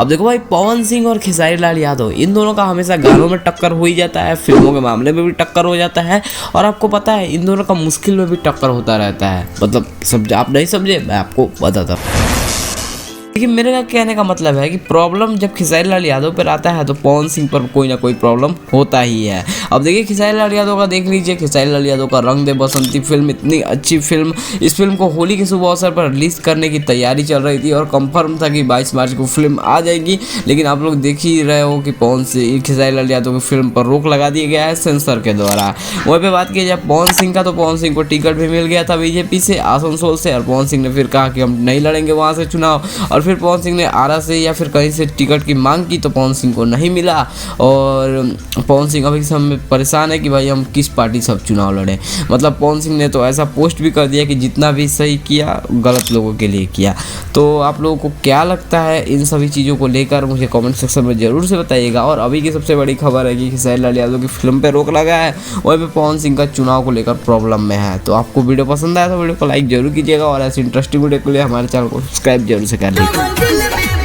अब देखो भाई, पवन सिंह और खेसारी लाल यादव, इन दोनों का हमेशा गानों में टक्कर हो ही जाता है, फिल्मों के मामले में भी टक्कर हो जाता है, और आपको पता है इन दोनों का मुश्किल में भी टक्कर होता रहता है। मतलब समझे आप नहीं समझे, मैं आपको बताता हूँ। लेकिन मेरे का कहने का मतलब है कि प्रॉब्लम जब खेसारी लाल यादव पर आता है तो पवन सिंह पर कोई ना कोई प्रॉब्लम होता ही है। अब देखिए खेसारी लाल यादव का देख लीजिए, खेसारी लाल यादव का रंग दे बसंती फिल्म इतनी अच्छी फिल्म, इस फिल्म को होली के शुभ अवसर पर रिलीज करने की तैयारी चल रही थी और कंफर्म था कि 22 मार्च को फिल्म आ जाएगी। लेकिन आप लोग देख ही रहे हो कि पवन सिंह, खेसारी लाल यादव की फिल्म पर रोक लगा दिया गया है सेंसर के द्वारा। वहीं पे बात की जाए पवन सिंह का, तो पवन सिंह को टिकट भी मिल गया था बीजेपी से, आसनसोल से, और पवन सिंह ने फिर कहा कि हम नहीं लड़ेंगे वहाँ से चुनाव। और फिर पवन सिंह ने आरा से या फिर कहीं से टिकट की मांग की तो पवन सिंह को नहीं मिला, और पवन सिंह अभी समय परेशान है कि भाई हम किस पार्टी से अब चुनाव लड़ें। मतलब पवन सिंह ने तो ऐसा पोस्ट भी कर दिया कि जितना भी सही किया गलत लोगों के लिए किया। तो आप लोगों को क्या लगता है इन सभी चीज़ों को लेकर, मुझे कमेंट सेक्शन में ज़रूर से बताइएगा। और अभी की सबसे बड़ी खबर है कि खेसारी लाल यादव की फिल्म पर रोक लगा है, वहीं पे पवन सिंह का चुनाव को लेकर प्रॉब्लम में है। तो आपको वीडियो पसंद आया तो वीडियो को लाइक जरूर कीजिएगा, और ऐसी इंटरेस्टिंग वीडियो के लिए हमारे चैनल को सब्सक्राइब जरूर से कर लीजिएगा।